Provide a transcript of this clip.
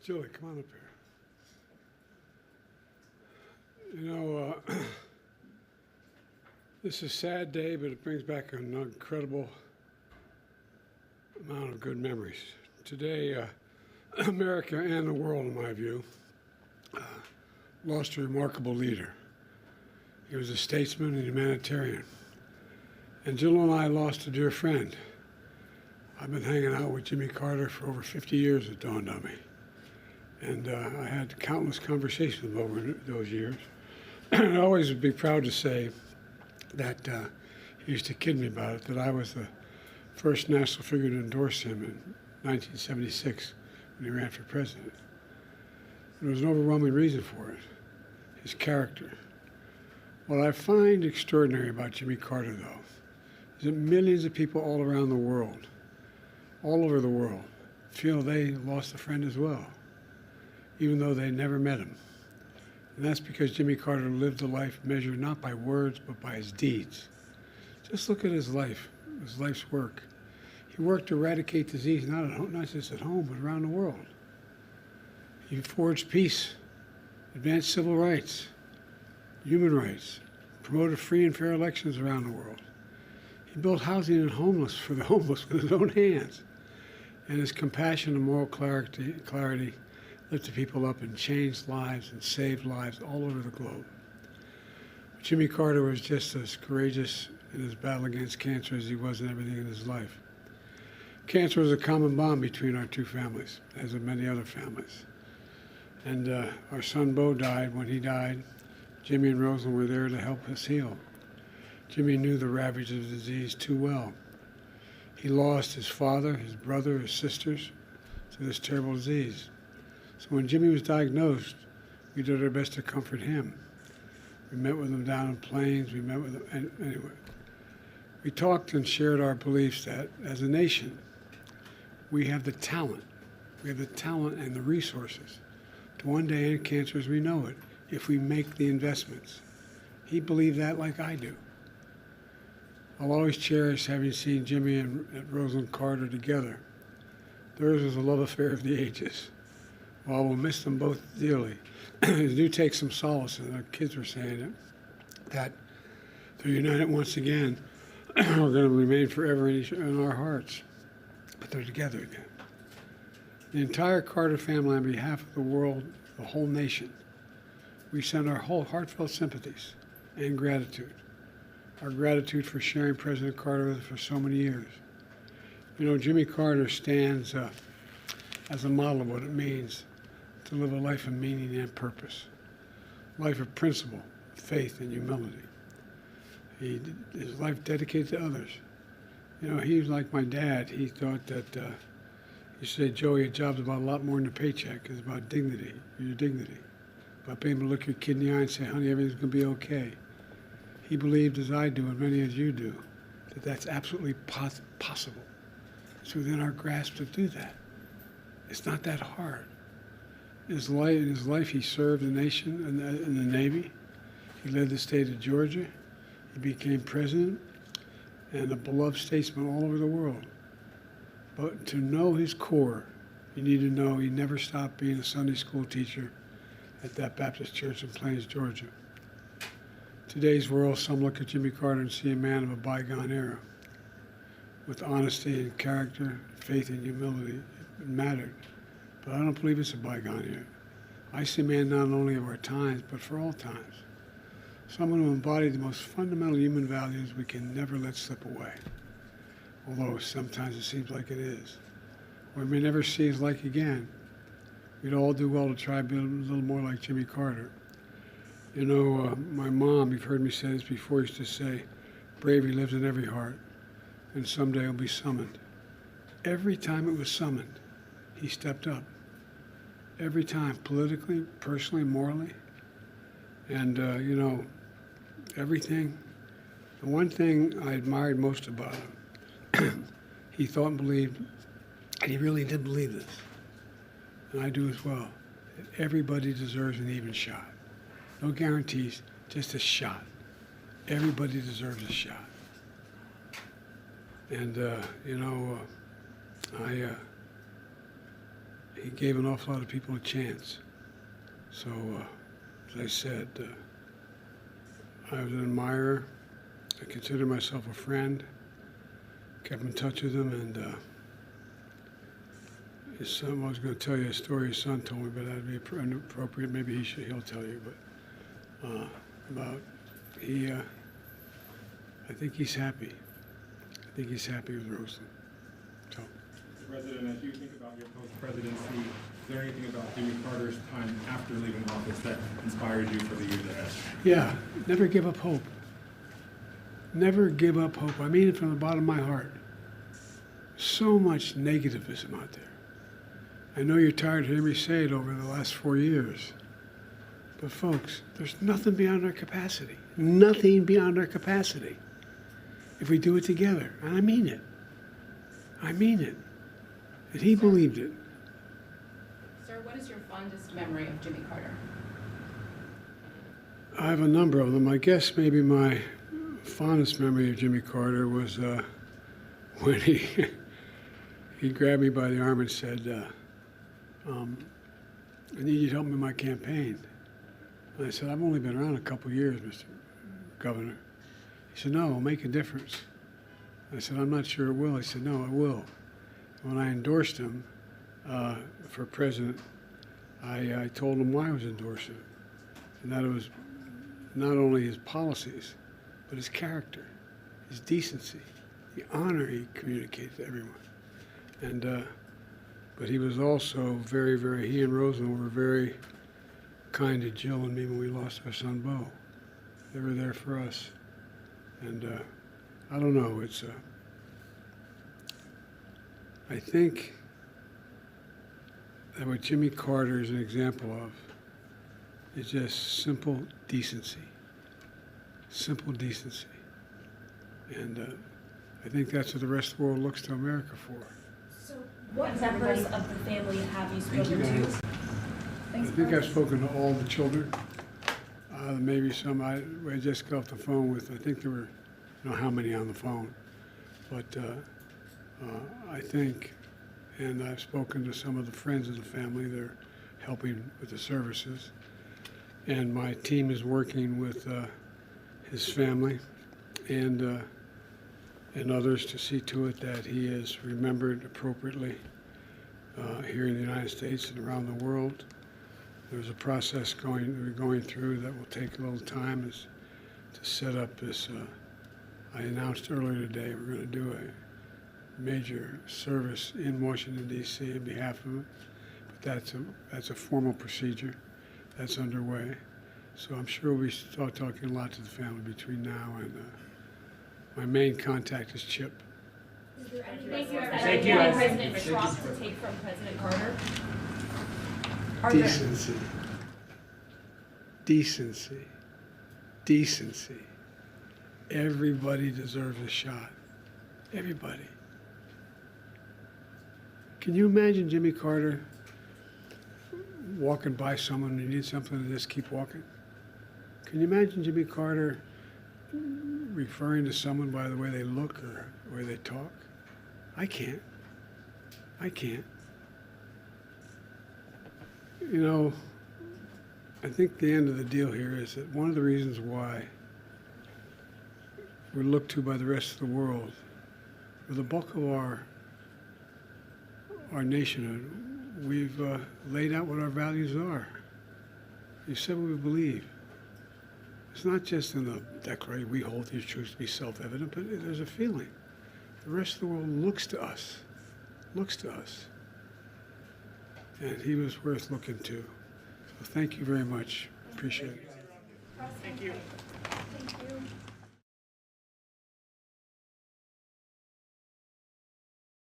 Julie, come on up here. You know, this is a sad day, but it brings back an incredible amount of good memories. Today, America and the world, in my view, lost a remarkable leader. He was a statesman and humanitarian. And Jill and I lost a dear friend. I've been hanging out with Jimmy Carter for over 50 years, it dawned on me. And I had countless conversations with him over those years. And I always would be proud to say that he used to kid me about it, that I was the first national figure to endorse him in 1976 when he ran for president. There was an overwhelming reason for it, his character. What I find extraordinary about Jimmy Carter, though, is that millions of people all around the world, all over the world, feel they lost a friend as well, even though they never met him. And that's because Jimmy Carter lived a life measured not by words, but by his deeds. Just look at his life's work. He worked to eradicate disease, not just at home, but around the world. He forged peace, advanced civil rights, human rights, promoted free and fair elections around the world. He built housing and homeless for the homeless with his own hands. And his compassion and moral clarity lifted people up and changed lives and saved lives all over the globe. But Jimmy Carter was just as courageous in his battle against cancer as he was in everything in his life. Cancer was a common bond between our two families, as with many other families. And our son Bo died. When he died, Jimmy and Rosalind were there to help us heal. Jimmy knew the ravages of the disease too well. He lost his father, his brother, his sisters to this terrible disease. So when Jimmy was diagnosed, we did our best to comfort him. We met with him down in Plains. We met with him, and anyway. We talked and shared our beliefs that as a nation, we have the talent. We have the talent and the resources to one day end cancer as we know it, if we make the investments. He believed that like I do. I'll always cherish having seen Jimmy and Rosalind Carter together. Theirs was a love affair of the ages. While we'll miss them both dearly, I do take some solace in our kids were saying it, that they're united once again. We're going to remain forever in our hearts, but they're together again. The entire Carter family, on behalf of the world, the whole nation, we send our whole heartfelt sympathies and gratitude. Our gratitude for sharing President Carter with us for so many years. You know, Jimmy Carter stands as a model of what it means to live a life of meaning and purpose, a life of principle, faith, and humility. His life dedicated to others. You know, he was like my dad. He thought that, he said, Joey, a job's about a lot more than a paycheck. It's about dignity, your dignity. About being able to look your kid in the eye and say, honey, everything's going to be okay. He believed, as I do, and many as you do, that that's absolutely possible. It's within our grasp to do that. It's not that hard. In his life, he served the nation in the Navy. He led the state of Georgia. He became president and a beloved statesman all over the world. But to know his core, you need to know he never stopped being a Sunday school teacher at that Baptist church in Plains, Georgia. Today's world, some look at Jimmy Carter and see a man of a bygone era. With honesty and character, faith and humility, it mattered. But I don't believe it's a bygone era. I see a man not only of our times, but for all times. Someone who embodied the most fundamental human values we can never let slip away. Although sometimes it seems like it is. We may never see his like again. We'd all do well to try to be a little more like Jimmy Carter. You know, my mom, you've heard me say this before, used to say, bravery lives in every heart, and someday it'll be summoned. Every time it was summoned, he stepped up. Every time, politically, personally, morally. And, you know, everything. The one thing I admired most about him, he thought and believed, and he really did believe this, and I do as well, that everybody deserves an even shot. No guarantees, just a shot. Everybody deserves a shot. And, you know, he gave an awful lot of people a chance. So, as I said, I was an admirer. I consider myself a friend. Kept in touch with him, and his son, I was going to tell you a story his son told me, but that'd be inappropriate. Maybe he'll tell you, but about I think he's happy. I think he's happy with Roseland. So. Mr. President, as you think about your post-presidency, is there anything about Jimmy Carter's time after leaving office that inspires you for the years ahead? Yeah, never give up hope. Never give up hope. I mean it from the bottom of my heart. So much negativism out there. I know you're tired of hearing me say it over the last 4 years. But folks, there's nothing beyond our capacity. Nothing beyond our capacity. If we do it together. And I mean it. I mean it. And he believed it. Sir, what is your fondest memory of Jimmy Carter? I have a number of them. I guess maybe my fondest memory of Jimmy Carter was when he grabbed me by the arm and said, I need you to help me in my campaign. And I said, I've only been around a couple of years, Mr. Governor. He said, no, it'll make a difference. I said, I'm not sure it will. He said, no, it will. When I endorsed him for president, I told him why I was endorsing him, and that it was not only his policies, but his character, his decency, the honor he communicated to everyone. And but he was also very, very, he and Roseland were very kind to Jill and me when we lost our son, Bo. They were there for us. And I don't know, it's, I think that what Jimmy Carter is an example of is just simple decency. Simple decency. And I think that's what the rest of the world looks to America for. So what members of the family have you spoken to? I think I've spoken to all the children. Maybe some, I just got off the phone with, I think there were, I don't know how many on the phone, but I think, and I've spoken to some of the friends of the family. They're helping with the services. And my team is working with his family and others to see to it that he is remembered appropriately here in the United States and around the world. There's a process we're going through that will take a little time is to set up this. I announced earlier today we're going to do a major service in Washington, D.C. on behalf of him. But that's a formal procedure that's underway. So I'm sure we start talking a lot to the family between now and my main contact is Chip. Is there anything President Trump to take from President Carter? Decency. Decency. Decency. Everybody deserves a shot. Everybody. Can you imagine Jimmy Carter walking by someone and you need something and just keep walking? Can you imagine Jimmy Carter referring to someone by the way they look or the way they talk? I can't. I can't. You know, I think the end of the deal here is that one of the reasons why we're looked to by the rest of the world, for the bulk of our nationhood, we've laid out what our values are. You said what we believe. It's not just in the Declaration, we hold these truths to be self-evident, but there's a feeling. The rest of the world looks to us. And he was worth looking to. So thank you very much. Appreciate it. Thank you.